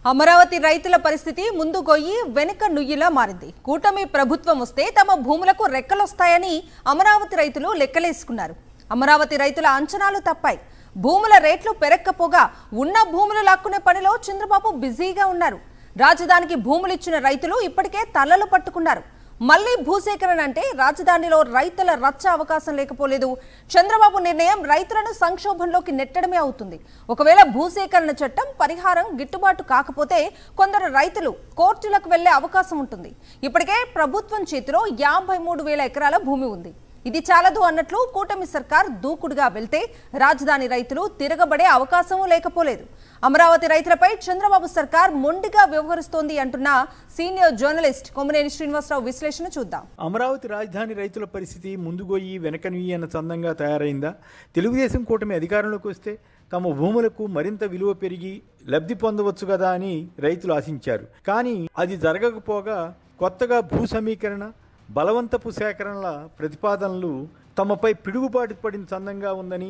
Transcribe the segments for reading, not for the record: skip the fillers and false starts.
అమరావతి రైతుల పరిస్థితి ముందు గొయ్యి వెనుక నుయ్యిలా మారింది. కూటమి ప్రభుత్వం వస్తే తమ భూములకు రెక్కలొస్తాయని అమరావతి రైతులు లెక్కలేసుకున్నారు. అమరావతి రైతుల అంచనాలు తప్పాయి. భూముల రేట్లు పెరక్కపోగా ఉన్న భూములు లాక్కునే పనిలో చంద్రబాబు బిజీగా ఉన్నారు. రాజధానికి భూములు ఇచ్చిన రైతులు ఇప్పటికే తలలు పట్టుకున్నారు. మళ్లీ భూసేకరణ అంటే రాజధానిలో రైతుల రచ్చ అవకాశం లేకపోలేదు. చంద్రబాబు నిర్ణయం రైతులను సంక్షోభంలోకి నెట్టడమే అవుతుంది. ఒకవేళ భూసేకరణ చట్టం పరిహారం గిట్టుబాటు కాకపోతే కొందరు రైతులు కోర్టులకు వెళ్లే అవకాశం ఉంటుంది. ఇప్పటికే ప్రభుత్వం చేతిలో 53,000 ఎకరాల భూమి ఉంది. ఇది చాలదు అన్నట్లు కూటమి సర్కార్ దూకుడుగా వెళ్తే రాజధాని రైతులు తిరగబడే అవకాశం లేకపోలేదు. అమరావతి రైతులపై చంద్రబాబు సర్కార్ మొండిగా వ్యవహరిస్తోంది అంటున్న సీనియర్ జర్నలిస్ట్ కొమ్మనేని శ్రీనివాసరావు విశ్లేషణ చూద్దాం. అమరావతి రాజధాని రైతుల పరిస్థితి ముందుగోయి వెనకనుయి అన్న చందంగా తయారైందా? తెలుగుదేశం కూటమి అధికారంలోకి వస్తే తమ భూములకు మరింత విలువ పెరిగి లబ్ధి పొందవచ్చు కదా అని రైతులు ఆశించారు. కానీ అది జరగకపోగా కొత్తగా భూ సమీకరణ, బలవంతపు సేకరణల ప్రతిపాదనలు తమపై పిడుగుపాటు పడిన చందంగా ఉందని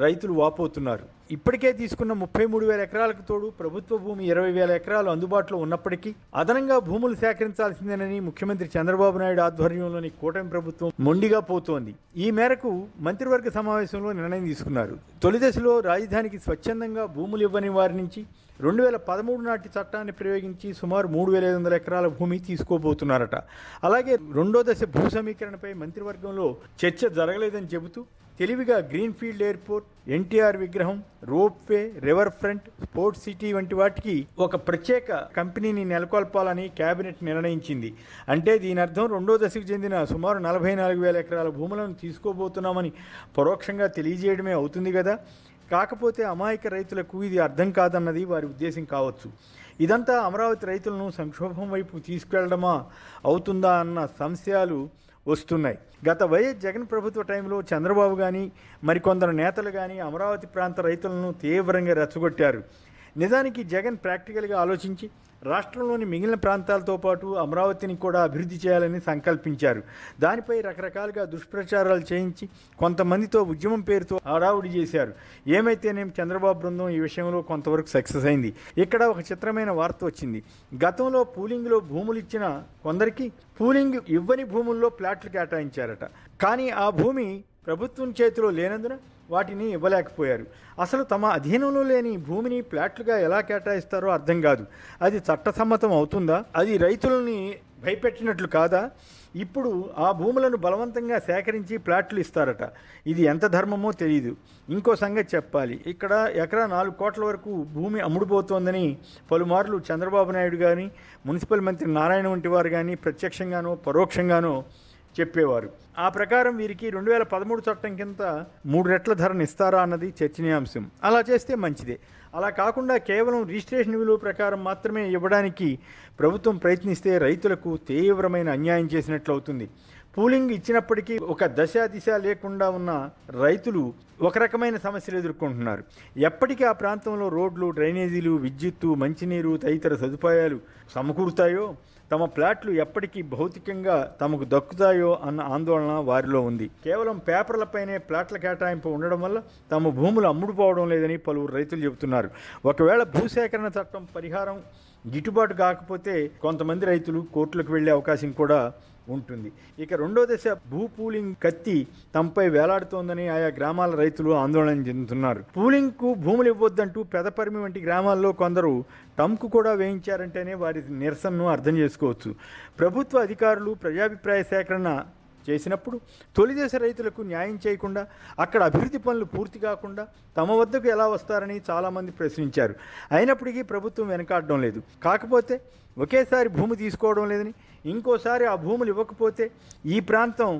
రైతులు వాపోతున్నారు. ఇప్పటికే తీసుకున్న 33,000 ఎకరాలకు తోడు ప్రభుత్వ భూమి 20,000 ఎకరాలు అందుబాటులో ఉన్నప్పటికీ అదనంగా భూములు సేకరించాల్సిందేనని ముఖ్యమంత్రి చంద్రబాబు నాయుడు ఆధ్వర్యంలోని కూటమి ప్రభుత్వం మొండిగా పోతోంది. ఈ మేరకు మంత్రివర్గ సమావేశంలో నిర్ణయం తీసుకున్నారు. తొలి దశలో రాజధానికి స్వచ్ఛందంగా భూములు ఇవ్వని వారి నుంచి 2013 నాటి చట్టాన్ని ప్రయోగించి సుమారు 3,500 ఎకరాల భూమి తీసుకోబోతున్నారట. అలాగే రెండో దశ భూ సమీకరణపై మంత్రివర్గంలో చర్చ జరగలేదని చెబుతూ తెలివిగా గ్రీన్ఫీల్డ్ ఎయిర్పోర్ట్, ఎన్టీఆర్ విగ్రహం, ropeway, river front, sports city వంటి వాటికి ఒక ప్రత్యేక కంపెనీని నెలకొల్పాలని కేబినెట్ నిర్ణయించింది. అంటే దీని అర్థం రెండో దశకు చెందిన సుమారు 44,000 ఎకరాల భూములను తీసుకోబోతున్నామని పరోక్షంగా తెలియజేయడమే అవుతుంది కదా. కాకపోతే అమాయక రైతులకు ఇది అర్థం కాదన్నది వారి ఉద్దేశం కావచ్చు. ఇదంతా అమరావతి రైతులను సంక్షోభం వైపు తీసుకెళ్లడమా అవుతుందా అన్న సంశయాలు వస్తున్నాయి. గత వైఎస్ జగన్ ప్రభుత్వ టైంలో చంద్రబాబు కానీ మరికొందరు నేతలు కానీ అమరావతి ప్రాంత రైతులను తీవ్రంగా రెచ్చగొట్టారు. నిజానికి జగన్ ప్రాక్టికల్గా ఆలోచించి రాష్ట్రంలోని మిగిలిన ప్రాంతాలతో పాటు అమరావతిని కూడా అభివృద్ధి చేయాలని సంకల్పించారు. దానిపై రకరకాలుగా దుష్ప్రచారాలు చేయించి కొంతమందితో ఉద్యమం పేరుతో హడావుడి చేశారు. ఏమైతేనేం చంద్రబాబు బృందం ఈ విషయంలో కొంతవరకు సక్సెస్ అయింది. ఇక్కడ ఒక చిత్రమైన వార్త వచ్చింది. గతంలో పూలింగ్లో భూములు ఇచ్చిన కొందరికి పూలింగ్ ఇవ్వని భూముల్లో ప్లాట్లు కేటాయించారట. కానీ ఆ భూమి ప్రభుత్వం చేతిలో లేనందున వాటిని ఇవ్వలేకపోయారు. అసలు తమ అధీనంలో లేని భూమిని ప్లాట్లుగా ఎలా కేటాయిస్తారో అర్థం కాదు. అది చట్టసమ్మతం అవుతుందా? అది రైతులని భయపెట్టినట్లు కాదా? ఇప్పుడు ఆ భూములను బలవంతంగా సేకరించి ప్లాట్లు ఇస్తారట. ఇది ఎంత ధర్మమో తెలియదు. ఇంకో సంగతి చెప్పాలి. ఇక్కడ ఎకరా 4 కోట్ల వరకు భూమి అమ్ముడుపోతోందని పలుమార్లు చంద్రబాబు నాయుడు కానీ మున్సిపల్ మంత్రి నారాయణ వంటి వారు కానీ ప్రత్యక్షంగానో పరోక్షంగానో చెప్పేవారు. ఆ ప్రకారం వీరికి 2013 చట్టం కింద 3 రెట్ల ధరను ఇస్తారా అన్నది చర్చనీయాంశం. అలా చేస్తే మంచిదే. అలా కాకుండా కేవలం రిజిస్ట్రేషన్ విలువ ప్రకారం మాత్రమే ఇవ్వడానికి ప్రభుత్వం ప్రయత్నిస్తే రైతులకు తీవ్రమైన అన్యాయం చేసినట్లు అవుతుంది. పూలింగ్ ఇచ్చినప్పటికీ ఒక దిశ లేకుండా ఉన్న రైతులు ఒక రకమైన సమస్యలు ఎదుర్కొంటున్నారు. ఎప్పటికీ ఆ ప్రాంతంలో రోడ్లు, డ్రైనేజీలు, విద్యుత్తు, మంచినీరు తదితర సదుపాయాలు సమకూరుతాయో, తమ ప్లాట్లు ఎప్పటికీ భౌతికంగా తమకు దక్కుతాయో అన్న ఆందోళన వారిలో ఉంది. కేవలం పేపర్లపైనే ప్లాట్ల కేటాయింపు ఉండడం వల్ల తమ భూములు అమ్ముడుపోవడం లేదని పలువురు రైతులు చెబుతున్నారు. ఒకవేళ భూసేకరణ చట్టం పరిహారం గిట్టుబాటు కాకపోతే కొంతమంది రైతులు కోర్టులకు వెళ్లే అవకాశం కూడా ఉంటుంది. ఇక రెండో దశ భూ పూలింగ్ కత్తి తమపై వేలాడుతోందని ఆయా గ్రామాల రైతులు ఆందోళన చెందుతున్నారు. పూలింగ్కు భూములు ఇవ్వొద్దంటూ పెదపరిమి వంటి గ్రామాల్లో కొందరు టంకు కూడా వేయించారంటేనే వారి నిరసనను అర్థం చేసుకోవచ్చు. ప్రభుత్వ అధికారులు ప్రజాభిప్రాయ సేకరణ చేసినప్పుడు తొలి దశ రైతులకు న్యాయం చేయకుండా అక్కడ అభివృద్ధి పనులు పూర్తి కాకుండా తమ వద్దకు ఎలా వస్తారని చాలామంది ప్రశ్నించారు. అయినప్పటికీ ప్రభుత్వం వెనకాడడం లేదు. కాకపోతే ఒకేసారి భూమి తీసుకోవడం లేదని, ఇంకోసారి ఆ భూములు ఇవ్వకపోతే ఈ ప్రాంతం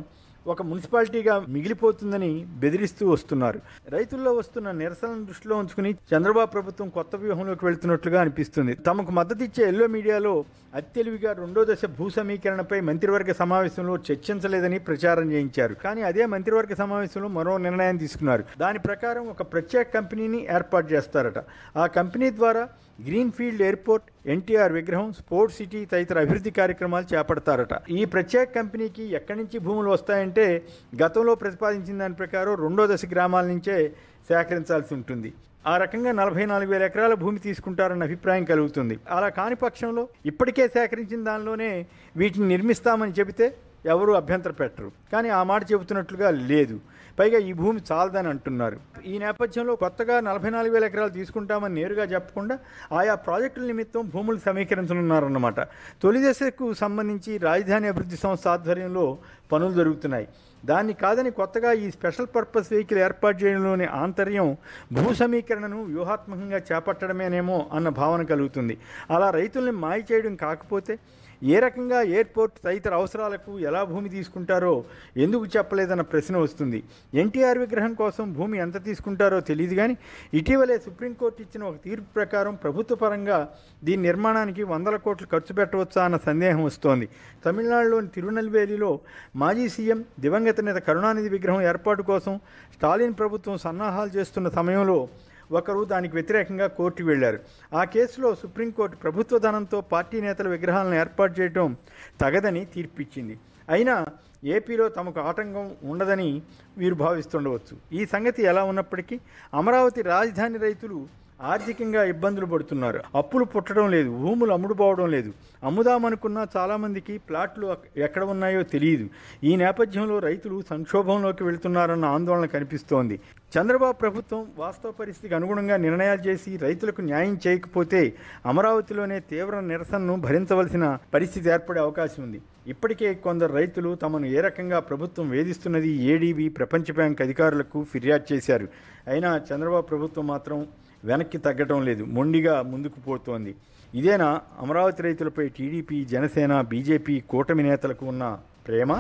ఒక మున్సిపాలిటీగా మిగిలిపోతుందని బెదిరిస్తూ వస్తున్నారు. రైతుల్లో వస్తున్న నిరసనను దృష్టిలో ఉంచుకుని చంద్రబాబు ప్రభుత్వం కొత్త వ్యూహంలోకి వెళ్తున్నట్లుగా అనిపిస్తుంది. తమకు మద్దతు ఇచ్చే ఎల్లో మీడియాలో అత్యలివిగా రెండో దశ భూ సమీకరణపై మంత్రివర్గ సమావేశంలో చర్చించలేదని ప్రచారం చేయించారు. కానీ అదే మంత్రివర్గ సమావేశంలో మరో నిర్ణయం తీసుకున్నారు. దాని ప్రకారం ఒక ప్రత్యేక కంపెనీని ఏర్పాటు చేస్తారట. ఆ కంపెనీ ద్వారా గ్రీన్ఫీల్డ్ ఎయిర్పోర్ట్, ఎన్టీఆర్ విగ్రహం, స్పోర్ట్స్ సిటీ తదితర అభివృద్ధి కార్యక్రమాలు చేపడతారట. ఈ ప్రత్యేక కంపెనీకి ఎక్కడి నుంచి భూములు వస్తాయంటే గతంలో ప్రతిపాదించిన దాని ప్రకారం రెండో దశ గ్రామాల నుంచే సేకరించాల్సి ఉంటుంది. ఆ రకంగా 44,000 ఎకరాల భూమి తీసుకుంటారన్న అభిప్రాయం కలుగుతుంది. అలా కాని పక్షంలో ఇప్పటికే సేకరించిన దానిలోనే వీటిని నిర్మిస్తామని చెబితే ఎవరు అభ్యంతర పెట్టరు. కానీ ఆ మాట చెబుతున్నట్లుగా లేదు. పైగా ఈ భూమి చాలదని అంటున్నారు. ఈ నేపథ్యంలో కొత్తగా 44,000 ఎకరాలు తీసుకుంటామని నేరుగా చెప్పకుండా ఆయా ప్రాజెక్టుల నిమిత్తం భూములు సమీకరించనున్నారన్నమాట. తొలి దశకు సంబంధించి రాజధాని అభివృద్ధి సంస్థ ఆధ్వర్యంలో పనులు జరుగుతున్నాయి. దాన్ని కాదని కొత్తగా ఈ స్పెషల్ పర్పస్ వెహికల్ ఏర్పాటు చేయడంలోని ఆంతర్యం భూ సమీకరణను వ్యూహాత్మకంగా చేపట్టడమేనేమో అన్న భావన కలుగుతుంది. అలా రైతుల్ని మాయ చేయడం కాకపోతే ఏ రకంగా ఎయిర్పోర్ట్ తదితర అవసరాలకు ఎలా భూమి తీసుకుంటారో ఎందుకు చెప్పలేదన్న ప్రశ్న వస్తుంది. ఎన్టీఆర్ విగ్రహం కోసం భూమి ఎంత తీసుకుంటారో తెలియదు. కానీ ఇటీవలే సుప్రీంకోర్టు ఇచ్చిన ఒక తీర్పు ప్రకారం ప్రభుత్వ పరంగా దీని నిర్మాణానికి 100 కోట్లు ఖర్చు పెట్టవచ్చా అన్న సందేహం వస్తోంది. తమిళనాడులోని తిరునెల్వేలిలో మాజీ సీఎం దివంగత నేత కరుణానిధి విగ్రహం ఏర్పాటు కోసం స్టాలిన్ ప్రభుత్వం సన్నాహాలు చేస్తున్న సమయంలో ఒకరు దానికి వ్యతిరేకంగా కోర్టుకు వెళ్లారు. ఆ కేసులో సుప్రీంకోర్టు ప్రభుత్వ ధనంతో పార్టీ నేతల విగ్రహాలను ఏర్పాటు చేయడం తగదని తీర్పిచ్చింది. అయినా ఏపీలో తమకు ఆటంకం ఉండదని వీరు భావిస్తుండవచ్చు. ఈ సంగతి ఎలా ఉన్నప్పటికీ అమరావతి రాజధాని రైతులు ఆర్థికంగా ఇబ్బందులు పడుతున్నారు. అప్పులు పుట్టడం లేదు, భూములు అమ్ముడుపోవడం లేదు. అమ్ముదామనుకున్న చాలామందికి ప్లాట్లు ఎక్కడ ఉన్నాయో తెలియదు. ఈ నేపథ్యంలో రైతులు సంక్షోభంలోకి వెళుతున్నారన్న ఆందోళన కనిపిస్తోంది. చంద్రబాబు ప్రభుత్వం వాస్తవ పరిస్థితికి అనుగుణంగా నిర్ణయాలు చేసి రైతులకు న్యాయం చేయకపోతే అమరావతిలోనే తీవ్ర నిరసనను భరించవలసిన పరిస్థితి ఏర్పడే అవకాశం ఉంది. ఇప్పటికే కొందరు రైతులు తమను ఏ రకంగా ప్రభుత్వం వేధిస్తున్నది ఏడీబీ, ప్రపంచ బ్యాంక్ అధికారులకు ఫిర్యాదు చేశారు. అయినా చంద్రబాబు ప్రభుత్వం మాత్రం వెనక్కి తగ్గడం లేదు, మొండిగా ముందుకు పోతోంది. ఇదేనా అమరావతి రైతులపై టీడీపీ, జనసేన, బీజేపీ కూటమి నేతలకు ఉన్న ప్రేమ?